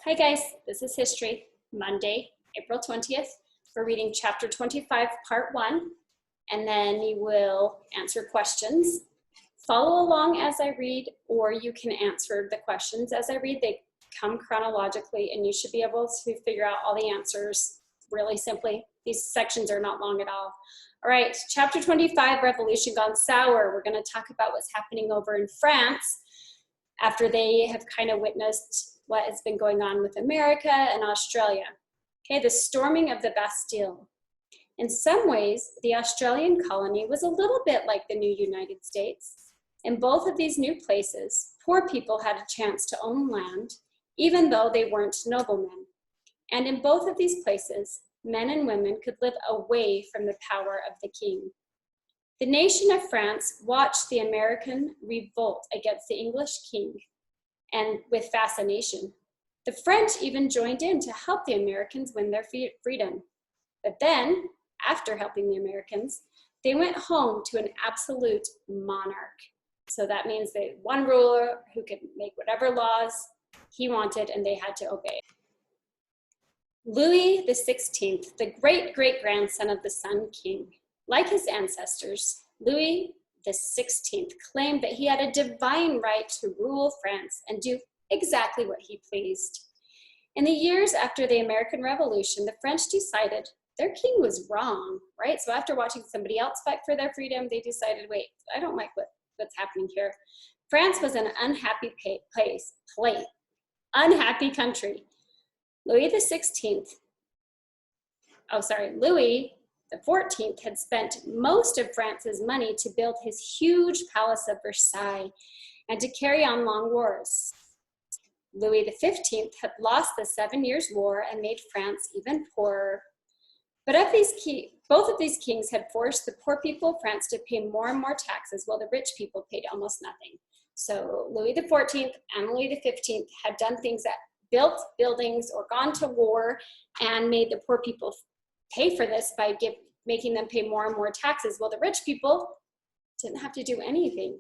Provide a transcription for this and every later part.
Hi guys, this is History, Monday, April 20th. We're reading chapter 25, part 1, and then you will answer questions. Follow along as I read, or you can answer the questions as I read. They come chronologically, and you should be able to figure out all the answers really simply. These sections are not long at all. All right, chapter 25, Revolution Gone Sour. We're going to talk about what's happening over in France after they have kind of witnessed what has been going on with America and Australia. Okay, the storming of the Bastille. In some ways, the Australian colony was a little bit like the new United States. In both of these new places, poor people had a chance to own land, even though they weren't noblemen. And in both of these places, men and women could live away from the power of the king. The nation of France watched the American revolt against the English king, and with fascination. The French even joined in to help the Americans win their freedom. But then, after helping the Americans, they went home to an absolute monarch. So that means they had one ruler who could make whatever laws he wanted, and they had to obey. Louis XVI, the great-great-grandson of the Sun King. Like his ancestors, Louis XVI claimed that he had a divine right to rule France and do exactly what he pleased. In the years after the American Revolution, the French decided their king was wrong, right? So after watching somebody else fight for their freedom, they decided, wait, I don't like what's happening here. France was an unhappy unhappy country. Louis the 14th had spent most of France's money to build his huge palace of Versailles and to carry on long wars. Louis XV had lost the 7 Years' War and made France even poorer. But both of these kings had forced the poor people of France to pay more and more taxes, while the rich people paid almost nothing. So Louis XIV and Louis XV had done things that built buildings or gone to war and made the poor people pay for this by making them pay more and more taxes, while the rich people didn't have to do anything.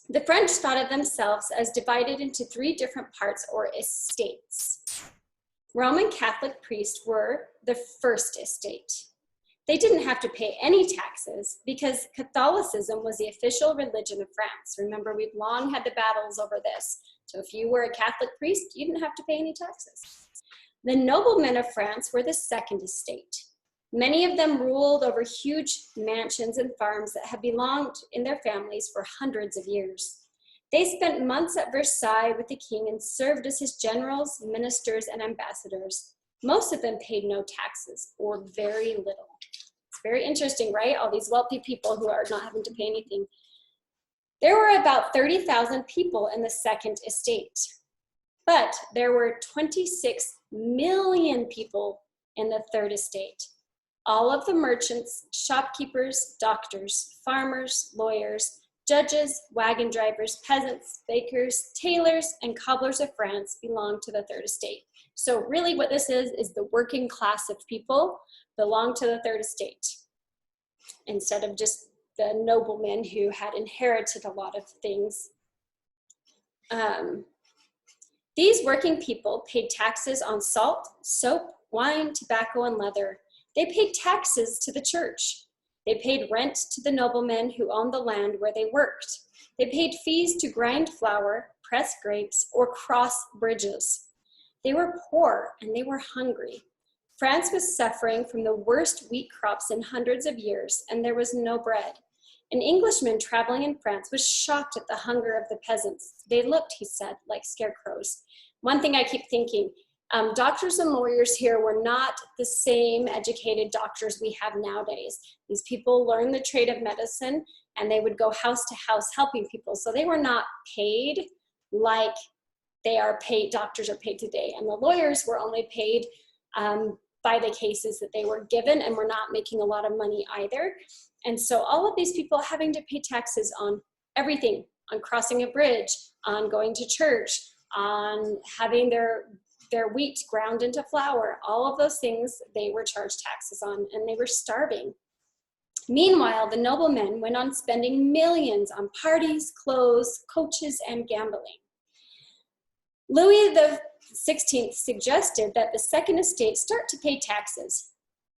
The French thought of themselves as divided into 3 different parts or estates. Roman Catholic priests were the first estate. They didn't have to pay any taxes because Catholicism was the official religion of France. Remember, we've long had the battles over this. So if you were a Catholic priest, you didn't have to pay any taxes. The noblemen of France were the second estate. Many of them ruled over huge mansions and farms that had belonged in their families for hundreds of years. They spent months at Versailles with the king and served as his generals, ministers, and ambassadors. Most of them paid no taxes, or very little. It's very interesting, right? All these wealthy people who are not having to pay anything. There were about 30,000 people in the second estate, but there were 26 million people in the third estate. All of the merchants, shopkeepers, doctors, farmers, lawyers, judges, wagon drivers, peasants, bakers, tailors, and cobblers of France belonged to the third estate. So really what this is the working class of people belong to the third estate, instead of just the noblemen who had inherited a lot of things. These working people paid taxes on salt, soap, wine, tobacco, and leather. They paid taxes to the church. They paid rent to the noblemen who owned the land where they worked. They paid fees to grind flour, press grapes, or cross bridges. They were poor and they were hungry. France was suffering from the worst wheat crops in hundreds of years, and there was no bread. An Englishman traveling in France was shocked at the hunger of the peasants. They looked, he said, like scarecrows. One thing I keep thinking, doctors and lawyers here were not the same educated doctors we have nowadays. These people learned the trade of medicine, and they would go house to house helping people. So they were not paid like doctors are paid today. And the lawyers were only paid by the cases that they were given, and were not making a lot of money either. And so all of these people having to pay taxes on everything, on crossing a bridge, on going to church, on having their wheat ground into flour, all of those things they were charged taxes on, and they were starving. Meanwhile, the noblemen went on spending millions on parties, clothes, coaches, and gambling. Louis XVI suggested that the second estate start to pay taxes,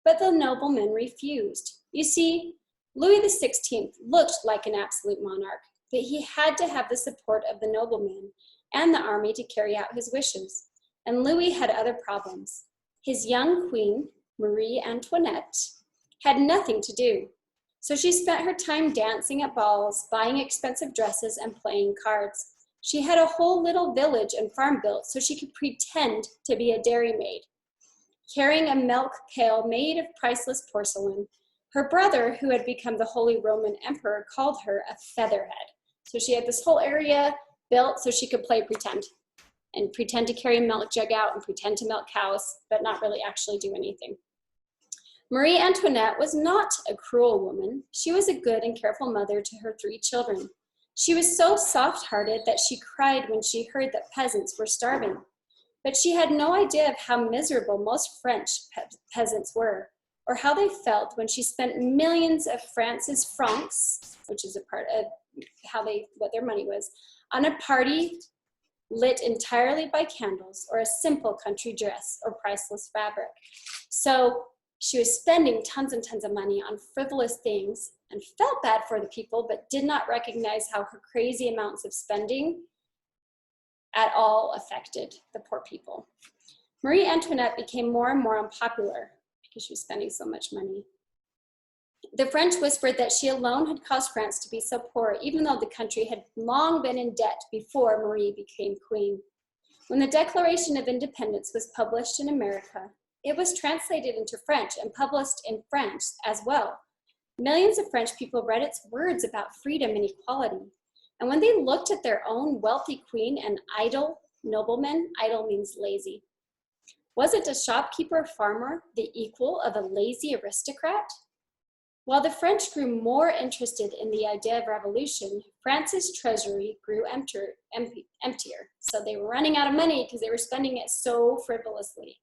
but the noblemen refused. You see, Louis XVI looked like an absolute monarch, but he had to have the support of the noblemen and the army to carry out his wishes. And Louis had other problems. His young queen, Marie Antoinette, had nothing to do. So she spent her time dancing at balls, buying expensive dresses, and playing cards. She had a whole little village and farm built so she could pretend to be a dairymaid, carrying a milk pail made of priceless porcelain. Her brother, who had become the Holy Roman Emperor, called her a featherhead. So she had this whole area built so she could play pretend and pretend to carry a milk jug out and pretend to milk cows, but not really actually do anything. Marie Antoinette was not a cruel woman. She was a good and careful mother to her 3 children. She was so soft-hearted that she cried when she heard that peasants were starving. But she had no idea of how miserable most French peasants were, or how they felt when she spent millions of France's francs, which is a part of what their money was, on a party lit entirely by candles or a simple country dress or priceless fabric. So she was spending tons and tons of money on frivolous things and felt bad for the people, but did not recognize how her crazy amounts of spending at all affected the poor people. Marie Antoinette became more and more unpopular because she was spending so much money. The French whispered that she alone had caused France to be so poor, even though the country had long been in debt before Marie became queen. When the Declaration of Independence was published in America, it was translated into French and published in French as well. Millions of French people read its words about freedom and equality. And when they looked at their own wealthy queen and idle noblemen, idle means lazy, wasn't a shopkeeper farmer the equal of a lazy aristocrat? While the French grew more interested in the idea of revolution, France's treasury grew emptier. So they were running out of money because they were spending it so frivolously.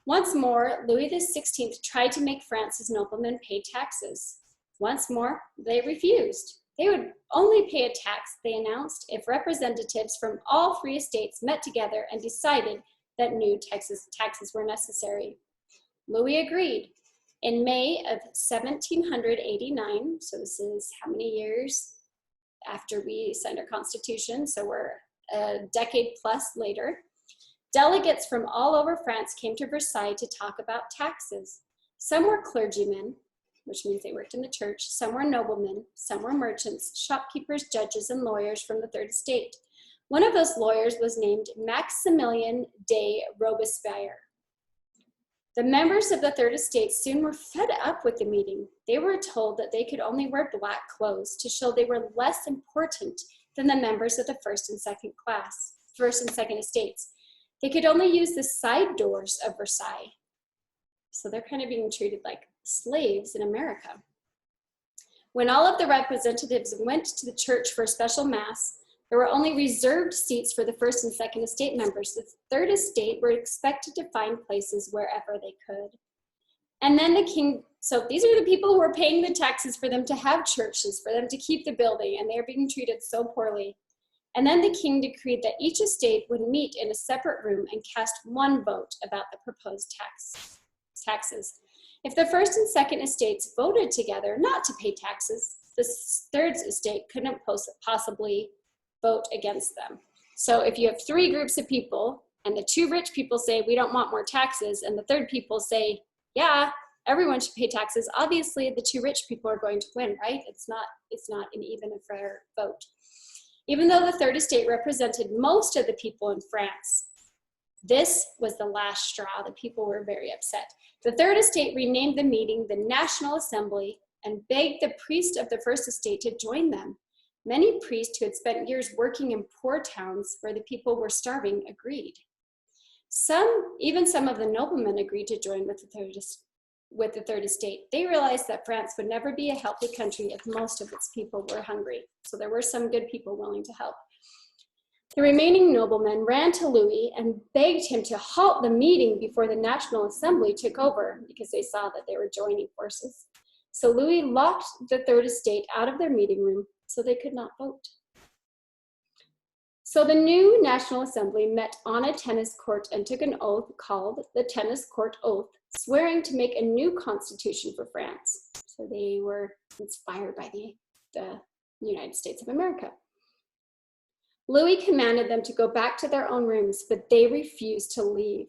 Once more, Louis XVI tried to make France's noblemen pay taxes. Once more, they refused. They would only pay a tax, they announced, if representatives from all 3 estates met together and decided that new taxes were necessary. Louis agreed. In May of 1789, so this is how many years after we signed our Constitution, so we're a decade plus later, delegates from all over France came to Versailles to talk about taxes. Some were clergymen, which means they worked in the church, some were noblemen, some were merchants, shopkeepers, judges, and lawyers from the Third Estate. One of those lawyers was named Maximilien de Robespierre. The members of the Third Estate soon were fed up with the meeting. They were told that they could only wear black clothes to show they were less important than the members of the first and second estates. They could only use the side doors of Versailles. So they're kind of being treated like slaves in America. When all of the representatives went to the church for a special mass, there were only reserved seats for the first and second estate members. The Third Estate were expected to find places wherever they could. And then the king, so these are the people who were paying the taxes for them to have churches, for them to keep the building, and they're being treated so poorly. And then the king decreed that each estate would meet in a separate room and cast one vote about the proposed taxes. If the first and second estates voted together not to pay taxes, the third estate couldn't possibly vote against them. So if you have 3 groups of people and the 2 rich people say, we don't want more taxes, and the third people say, yeah, everyone should pay taxes, obviously the 2 rich people are going to win, right? It's not an even and fair vote. Even though the Third Estate represented most of the people in France, this was the last straw. The people were very upset. The Third Estate renamed the meeting the National Assembly and begged the priest of the First Estate to join them. Many priests who had spent years working in poor towns where the people were starving agreed. Even some of the noblemen agreed to join with the Third Estate. They realized that France would never be a healthy country if most of its people were hungry. So there were some good people willing to help. The remaining noblemen ran to Louis and begged him to halt the meeting before the National Assembly took over because they saw that they were joining forces. So Louis locked the Third Estate out of their meeting room so they could not vote. So the new National Assembly met on a tennis court and took an oath called the Tennis Court Oath, swearing to make a new constitution for France. So they were inspired by the United States of America. Louis commanded them to go back to their own rooms, but they refused to leave.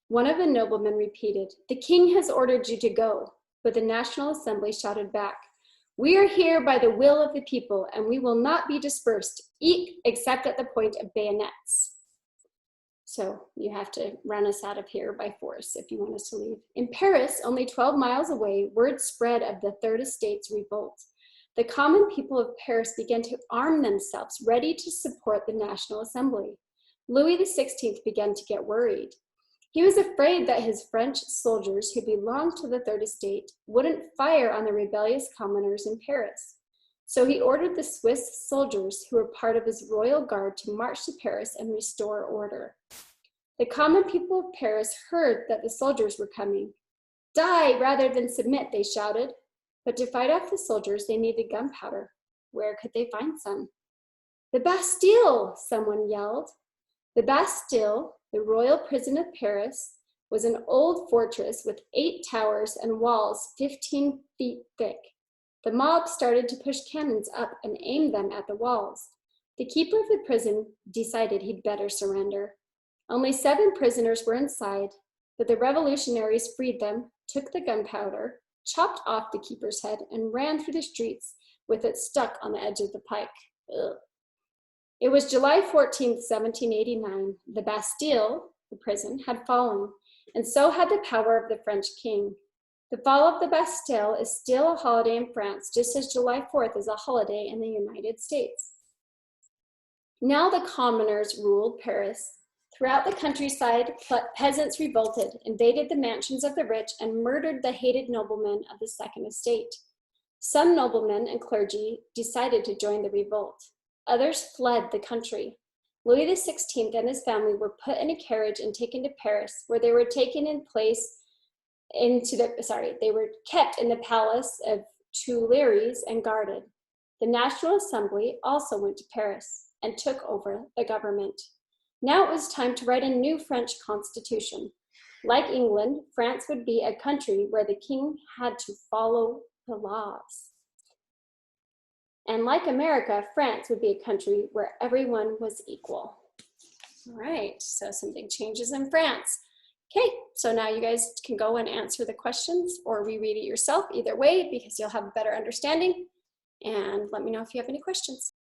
One of the noblemen repeated, "The king has ordered you to go," but the National Assembly shouted back, "We are here by the will of the people, and we will not be dispersed, except at the point of bayonets." So you have to run us out of here by force if you want us to leave. In Paris, only 12 miles away, word spread of the Third Estate's revolt. The common people of Paris began to arm themselves, ready to support the National Assembly. Louis XVI began to get worried. He was afraid that his French soldiers who belonged to the Third Estate wouldn't fire on the rebellious commoners in Paris. So he ordered the Swiss soldiers who were part of his royal guard to march to Paris and restore order. The common people of Paris heard that the soldiers were coming. "Die rather than submit," they shouted. But to fight off the soldiers, they needed gunpowder. Where could they find some? "The Bastille," someone yelled. The Bastille, the royal prison of Paris, was an old fortress with 8 towers and walls 15 feet thick. The mob started to push cannons up and aim them at the walls. The keeper of the prison decided he'd better surrender. Only 7 prisoners were inside, but the revolutionaries freed them, took the gunpowder, chopped off the keeper's head, and ran through the streets with it stuck on the edge of the pike. Ugh. It was July 14th, 1789. The Bastille, the prison, had fallen, and so had the power of the French king. The fall of the Bastille is still a holiday in France, just as July 4th is a holiday in the United States. Now the commoners ruled Paris. Throughout the countryside, peasants revolted, invaded the mansions of the rich, and murdered the hated noblemen of the Second Estate. Some noblemen and clergy decided to join the revolt. Others fled the country. Louis XVI and his family were put in a carriage and taken to Paris, where they were taken in place they were kept in the palace of Tuileries and guarded. The National Assembly also went to Paris and took over the government. Now it was time to write a new French constitution. Like England, France would be a country where the king had to follow the laws. And like America, France would be a country where everyone was equal. All right, so some big changes in France. Okay, so now you guys can go and answer the questions or reread it yourself, either way, because you'll have a better understanding. And let me know if you have any questions.